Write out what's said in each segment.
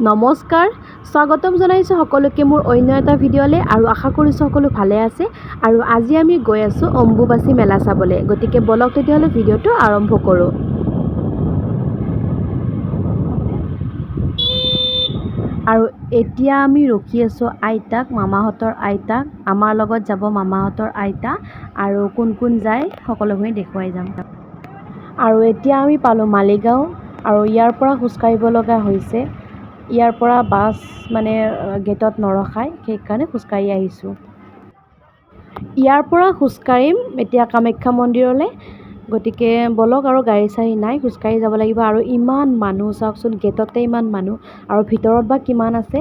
নমস্কাৰ স্বাগতম জনাইছোঁ সকলোকে মোৰ অন্য এটা ভিডিঅ'লৈ আৰু আশা কৰিছোঁ সকলো ভালে আছে আৰু আজি আমি গৈ আছোঁ অম্বুবাচী মেলা চাবলৈ গতিকে বলক তেতিয়াহ'লে ভিডিঅ'টো আৰম্ভ কৰোঁ। আৰু এতিয়া আমি ৰখি আছোঁ আইতাক, মামাহঁতৰ আইতাক, আমাৰ লগত যাব মামাহঁতৰ আইতা আৰু কোন কোন যায় সকলোখিনি দেখুৱাই যাম। আৰু এতিয়া আমি পালোঁ মালিগাঁও আৰু ইয়াৰ পৰা খোজকাঢ়িব লগা হৈছে। ইয়াৰ পৰা বাছ মানে গেটত নৰখায়, সেইকাৰণে খোজকাঢ়ি আহিছোঁ। ইয়াৰ পৰা খোজকাঢ়িম এতিয়া কামাখ্যা মন্দিৰলৈ, গতিকে বলক আৰু গাড়ী চাড়ী নাই, খোজকাঢ়ি যাব লাগিব। আৰু ইমান মানুহ চাওকচোন, গেটতে ইমান মানুহ আৰু ভিতৰত বা কিমান আছে।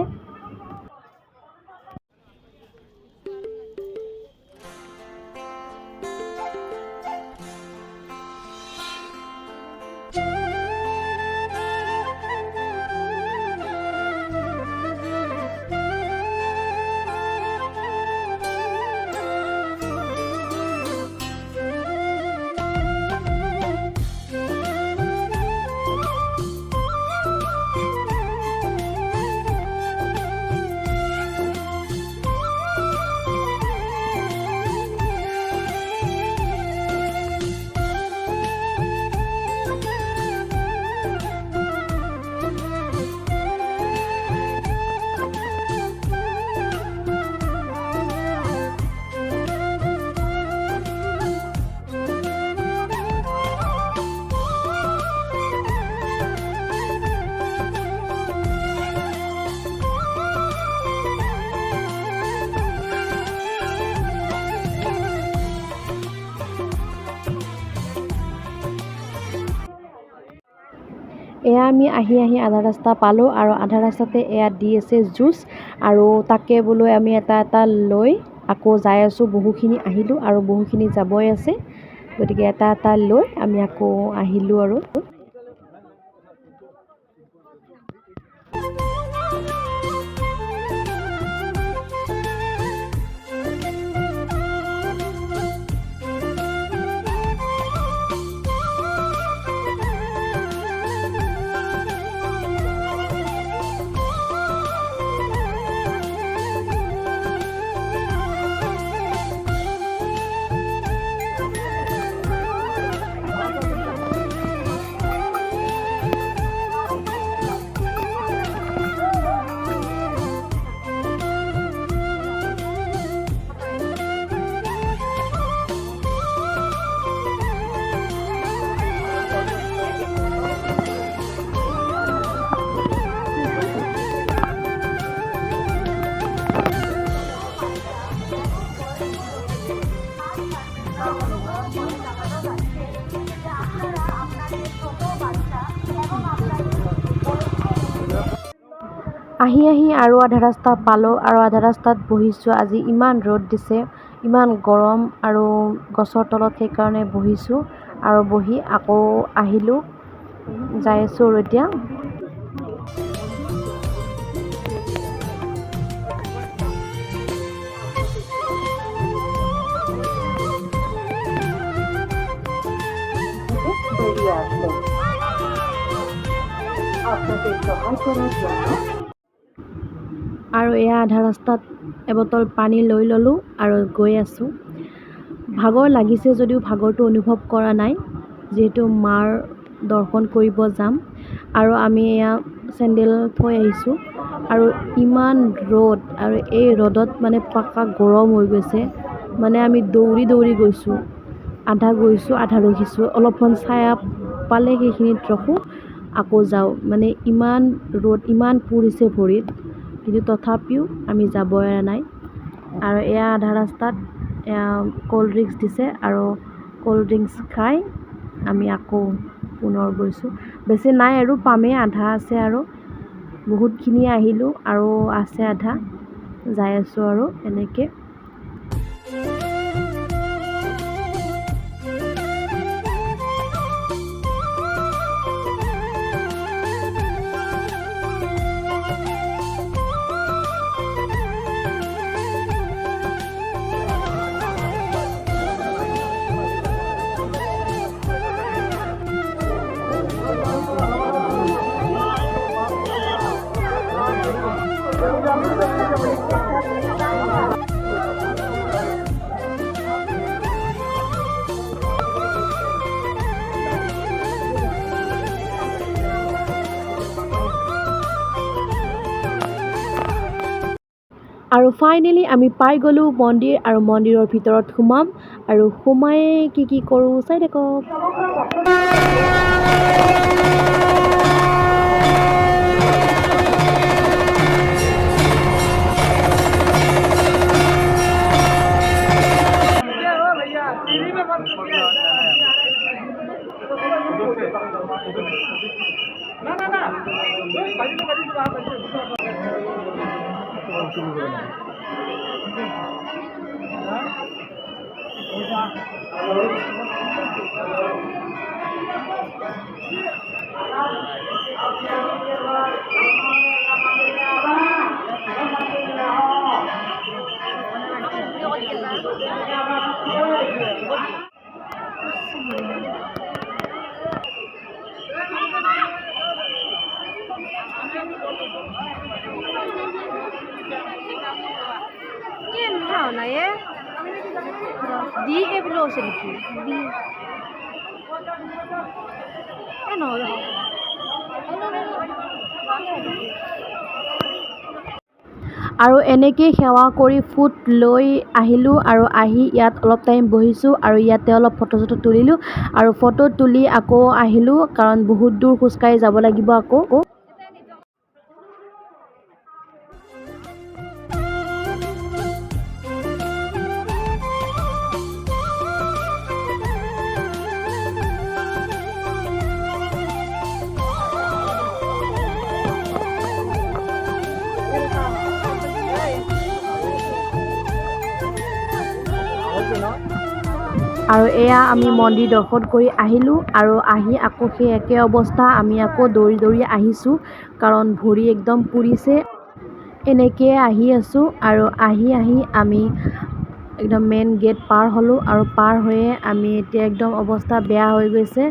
এয়া আমি আহি আধা ৰাস্তা পালোঁ আৰু আধা ৰাস্তাতে এয়া দি আছে জুচ আৰু তাকে বোলো আমি এটা লৈ আকৌ যাই আছোঁ। বহুখিনি আহিলোঁ আৰু বহুখিনি যাবই আছে, গতিকে এটা লৈ আমি আকৌ আহিলোঁ আৰু। আহি আৰু আধা ৰাস্তা পালোঁ আৰু আধা ৰাস্তাত বহিছোঁ। আজি ইমান ৰ'দ দিছে, ইমান গৰম আৰু গছৰ তলত, সেইকাৰণে বহিছোঁ আৰু বহি আকৌ আহিলোঁ, যাই আছোঁ আৰু এতিয়া। আৰু এয়া আধা ৰাস্তাত এবটল পানী লৈ ল'লোঁ আৰু গৈ আছোঁ। ভাগৰ লাগিছে যদিও ভাগৰটো অনুভৱ কৰা নাই, যিহেতু মাৰ দৰ্শন কৰিব যাম। আৰু আমি এয়া চেণ্ডেল থৈ আহিছোঁ আৰু ইমান ৰ'দ আৰু এই ৰ'দত মানে পাকা গৰম হৈ গৈছে। মানে আমি দৌৰি গৈছোঁ, আধা গৈছোঁ আধা ৰখিছোঁ, অলপমান ছায়া পালে সেইখিনিত ৰখোঁ আকৌ যাওঁ। মানে ইমান ৰ'দ, ইমান পুৰিছে ভৰিত, কিন্তু তথাপিও আমি যাব এৰা নাই। আৰু এয়া আধা ৰাস্তাত এয়া ক'ল্ড ড্ৰিংকছ দিছে আৰু ক'ল্ড ড্ৰিংকছ খাই আমি আকৌ পুনৰ গৈছোঁ। বেছি নাই আৰু পামেই, আধা আছে আৰু বহুতখিনি আহিলোঁ আৰু আছে আধা, যাই আছোঁ আৰু এনেকৈ। আৰু ফাইনেলি আমি পাই গ'লোঁ মন্দিৰ আৰু মন্দিৰৰ ভিতৰত সোমাম আৰু সোমাই কি কৰোঁ চাই থাকক। আৰু এনেকৈ সেৱা কৰি ফুট লৈ আহিলোঁ আৰু আহি ইয়াত অলপ টাইম বহিছোঁ আৰু ইয়াতে অলপ ফটো তুলিলোঁ আৰু ফটো তুলি আকৌ আহিলোঁ কাৰণ বহুত দূৰ খোজকাঢ়ি যাব লাগিব আকৌ। আৰু এয়া আমি মন্দিৰ দৰ্শন কৰি আহিলোঁ আৰু আহি আকৌ সেই একে অৱস্থা আমি আকৌ দৌৰি আহিছোঁ কাৰণ ভৰি একদম পুৰিছে। এনেকৈ আহি আছোঁ আৰু আহি আমি একদম মেইন গেট পাৰ হ'লোঁ আৰু পাৰ হৈয়ে আমি এতিয়া একদম অৱস্থা বেয়া হৈ গৈছে।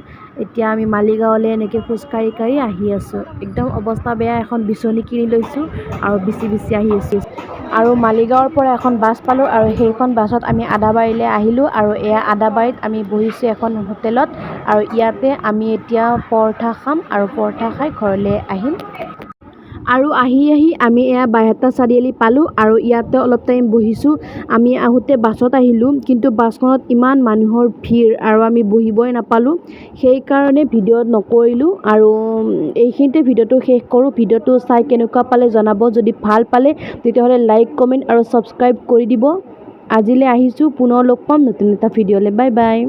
এতিয়া আমি মালিগাঁৱলৈ এনেকৈ খোজকাঢ়ি আহি আছোঁ। একদম অৱস্থা বেয়া, এখন বিচনী কিনি লৈছোঁ আৰু বিচি আহি আছোঁ। আৰু মালিগাঁৱৰ পৰা এখন বাছ পালোঁ আৰু সেইখন বাছত আমি আদাবাৰীলৈ আহিলোঁ আৰু এয়া আদাবাৰীত আমি বহিছোঁ এখন হোটেলত আৰু ইয়াতে আমি এতিয়া পৰঠা খাম আৰু পৰঠা খাই ঘৰলৈ আহিম। আৰু আহি আমি এয়া বাইহাটা চাৰিআলি পালোঁ আৰু ইয়াতে অলপ টাইম বহিছোঁ। আমি আহোঁতে বাছত আহিলোঁ কিন্তু বাছখনত ইমান মানুহৰ ভিৰ আৰু আমি বহিবই নাপালোঁ, সেইকাৰণে ভিডিঅ' নকৰিলোঁ আৰু এইখিনিতে ভিডিঅ'টো শেষ কৰোঁ। ভিডিঅ'টো চাই কেনেকুৱা পালে জনাব, যদি ভাল পালে তেতিয়াহ'লে লাইক কমেণ্ট আৰু ছাবস্ক্ৰাইব কৰি দিব। আজিলৈ আহিছোঁ, পুনৰ লগ পাম নতুন এটা ভিডিঅ'লৈ। Bye bye.